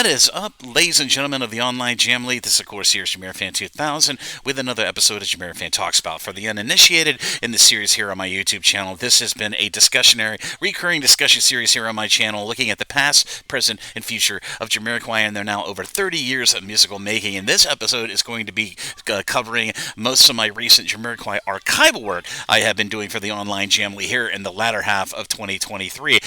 What is up, ladies and gentlemen of the online Jamily? This, of course, here is JamiroFan 2000 with another episode of JamiroFan Talks About. For the uninitiated in the series here on my YouTube channel, this has been a recurring discussion series here on my channel looking at the past, present, and future of Jamiroquai and their now over 30 years of musical making. And this episode is going to be covering most of my recent Jamiroquai archival work I have been doing for the online Jamily here in the latter half of 2023.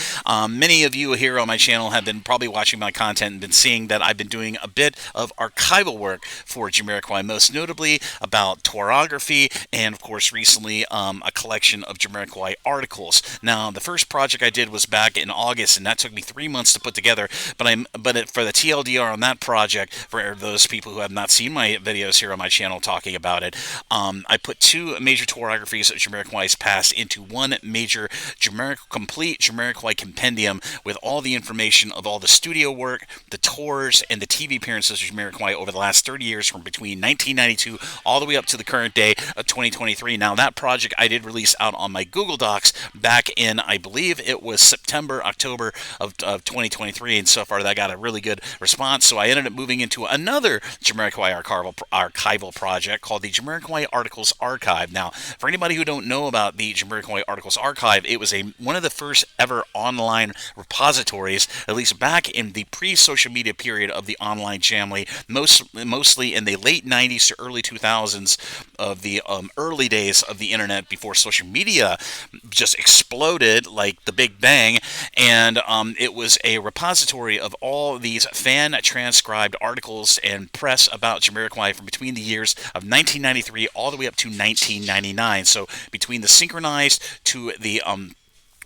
Many of you here on my channel have been probably watching my content and been seeing that I've been doing a bit of archival work for Jamiroquai, most notably about tourography and, of course, recently a collection of Jamiroquai articles. Now, the first project I did was back in August, and that took me 3 months to put together. For the TLDR on that project, for those people who have not seen my videos here on my channel talking about it, I put two major tourographies of Jamiroquai's past into one major complete Jamiroquai compendium with all the information of all the studio work, the tours, and the TV appearances of Jamiroquai over the last 30 years from between 1992 all the way up to the current day of 2023. Now, that project I did release out on my Google Docs back in, I believe it was September, October of 2023, and so far that got a really good response. So I ended up moving into another Jamiroquai archival project called the Jamiroquai Articles Archive. Now, for anybody who don't know about the Jamiroquai Articles Archive, it was one of the first ever online repositories, at least back in the pre-social media period of the online Jamily, mostly in the late 90s to early 2000s of the early days of the internet before social media just exploded like the Big Bang. And it was a repository of all these fan-transcribed articles and press about Jamiroquai from between the years of 1993 all the way up to 1999. So between the synchronized to the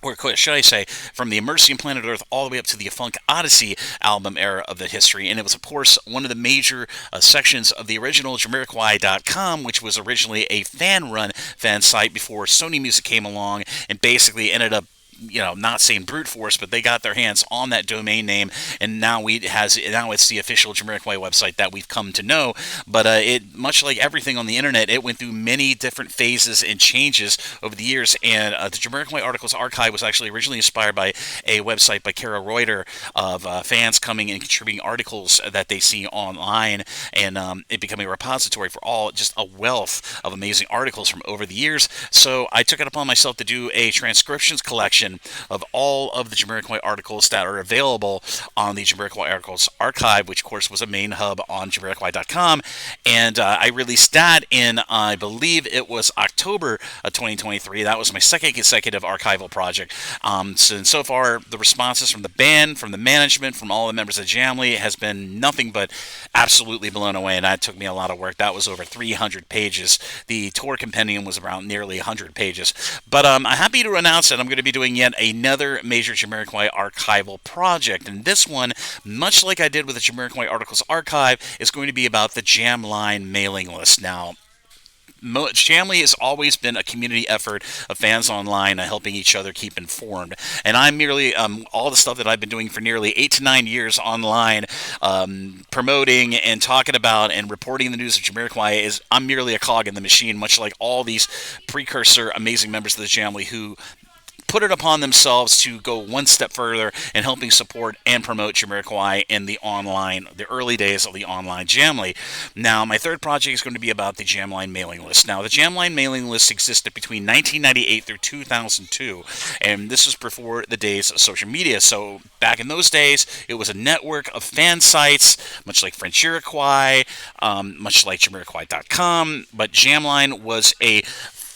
or should I say, from the Emergency on Planet Earth all the way up to the Funk Odyssey album era of the history. And it was, of course, one of the major sections of the original Jamiroquai.com, which was originally a fan site before Sony Music came along and basically ended up, not saying brute force, but they got their hands on that domain name, and now it's the official Jamiroquai website that we've come to know. But it, much like everything on the internet, it went through many different phases and changes over the years. And the Jamiroquai Articles Archive was actually originally inspired by a website by Kara Reuter of fans coming and contributing articles that they see online, and it becoming a repository for just a wealth of amazing articles from over the years. So I took it upon myself to do a transcriptions collection of all of the Jamiroquai articles that are available on the Jamiroquai Articles Archive, which of course was a main hub on Jamiroquai.com, and I released that in, I believe it was October of 2023. That was my second consecutive archival project. So far, the responses from the band, from the management, from all the members of Jamily has been nothing but absolutely blown away, and that took me a lot of work. That was over 300 pages. The tour compendium was around nearly 100 pages. But I'm happy to announce that I'm going to be doing yet another major Jamiroquai archival project, and this one, much like I did with the Jamiroquai Articles Archive, is going to be about the Jamline mailing list. Now, Jamily has always been a community effort of fans online helping each other keep informed. And I'm merely, all the stuff that I've been doing for nearly 8 to 9 years online, promoting and talking about and reporting the news of Jamiroquai, I'm merely a cog in the machine, much like all these precursor amazing members of the Jamily who put it upon themselves to go one step further in helping support and promote Jamiroquai in the early days of the online Jamily. Now, my third project is going to be about the Jamline mailing list. Now, the Jamline mailing list existed between 1998 through 2002, and this was before the days of social media. So, back in those days, it was a network of fan sites, much like French Iroquois, much like Jamiroquai.com, but Jamline was a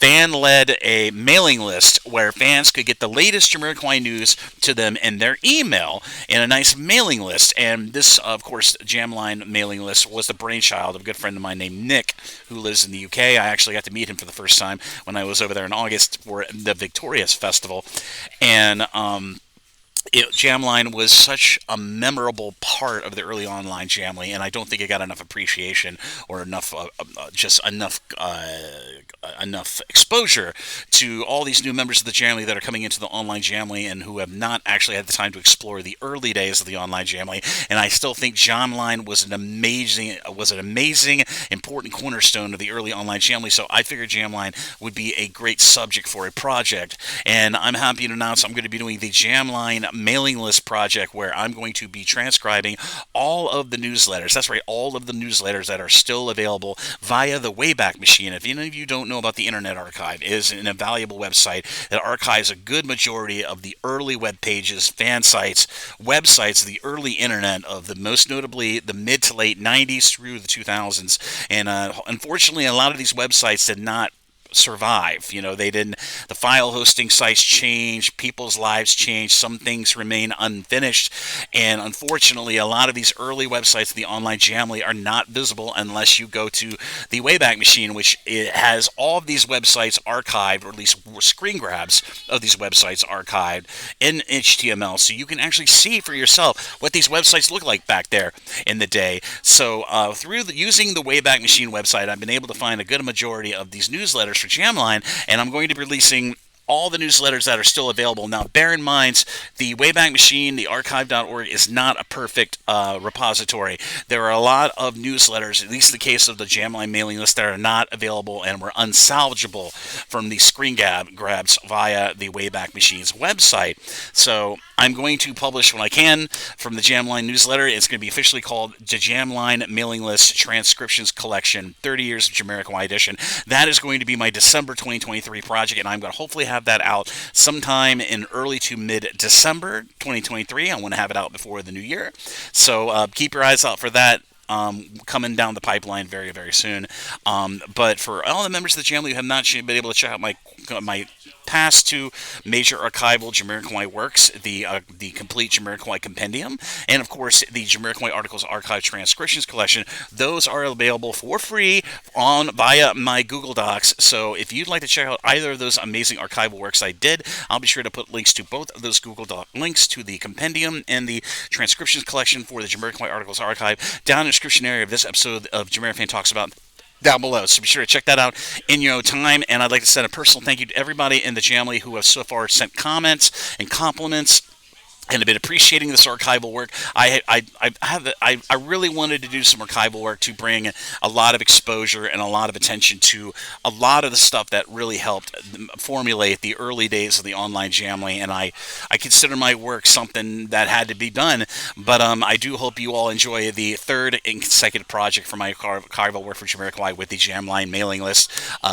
fan-led mailing list where fans could get the latest Jamiroquai news to them in their email in a nice mailing list. And this, of course, Jamline mailing list was the brainchild of a good friend of mine named Nick, who lives in the UK. I actually got to meet him for the first time when I was over there in August for the Victorious Festival. And Jamline was such a memorable part of the early online Jamily, and I don't think it got enough appreciation or enough exposure to all these new members of the Jamily that are coming into the online Jamily and who have not actually had the time to explore the early days of the online Jamily. And I still think Jamline was an amazing, important cornerstone of the early online Jamily. So I figured Jamline would be a great subject for a project, and I'm happy to announce I'm going to be doing the Jamline Jamline mailing list project where I'm going to be transcribing all of the newsletters. That's right, all of the newsletters that are still available via the Wayback Machine. If any of you don't know about the Internet Archive, it is an invaluable website that archives a good majority of the early web pages, fan sites, websites, the early internet of the most notably the mid to late 90s through the 2000s. And unfortunately, a lot of these websites did not survive. They didn't. The file hosting sites changed, people's lives changed, some things remain unfinished, and unfortunately a lot of these early websites, the online Jamily, are not visible unless you go to the Wayback Machine, which it has all of these websites archived, or at least screen grabs of these websites archived in HTML, so you can actually see for yourself what these websites look like back there in the day. So using the Wayback Machine website, I've been able to find a good majority of these newsletters for Jamline, and I'm going to be releasing all the newsletters that are still available. Now, bear in mind, the Wayback Machine, the archive.org, is not a perfect repository. There are a lot of newsletters, at least in the case of the Jamline mailing list, that are not available and were unsalvageable from the screen grabs via the Wayback Machine's website. So I'm going to publish when I can from the Jamline newsletter. It's going to be officially called the Jamline Mailing List Transcriptions Collection, 30 Years of Jamiroquai Edition. That is going to be my December 2023 project, and I'm going to hopefully have that out sometime in early to mid-December 2023. I want to have it out before the new year. So keep your eyes out for that. Coming down the pipeline very, very soon. But for all the members of the Jamily who have not been able to check out my past two major archival Jamiroquai works, the complete Jamiroquai Compendium, and of course the Jamiroquai Articles Archive Transcriptions Collection, those are available for free via my Google Docs. So if you'd like to check out either of those amazing archival works I did, I'll be sure to put links to both of those Google Doc links to the Compendium and the Transcriptions Collection for the Jamiroquai Articles Archive down in the description area of this episode of JamiroFan Talks About down below. So be sure to check that out in your own time. And I'd like to send a personal thank you to everybody in the Jamily who have so far sent comments and compliments and have been appreciating this archival work. I really wanted to do some archival work to bring a lot of exposure and a lot of attention to a lot of the stuff that really helped formulate the early days of the online Jamily, and I consider my work something that had to be done. But I do hope you all enjoy the third consecutive project for my archival work for Jamiroquai with the Jamline mailing list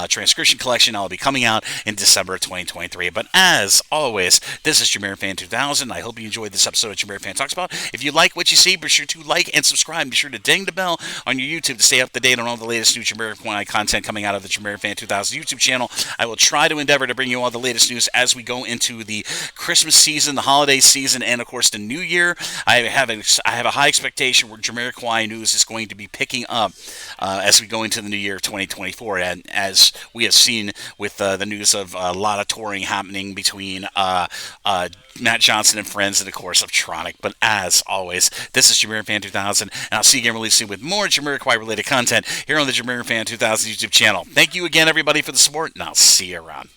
transcription collection. I'll be coming out in December of 2023. But as always, this is JamiroFan 2000. I hope you enjoyed this episode of JamiroFan Talks About. If you like what you see, be sure to like and subscribe. Be sure to ding the bell on your YouTube to stay up to date on all the latest new Jamiroquai content coming out of the JamiroFan 2000 YouTube channel. I will try to endeavor to bring you all the latest news as we go into the Christmas season, the holiday season, and of course the new year. I have a high expectation where Jamiroquai news is going to be picking up as we go into the new year of 2024, and as we have seen with the news of a lot of touring happening between Matt Johnson and friends, and of course of Tronic. But as always, this is JamiroFan 2000, and I'll see you again really soon with more Jamiroquai related content here on the JamiroFan 2000 YouTube channel. Thank you again, everybody, for the support, and I'll see you around.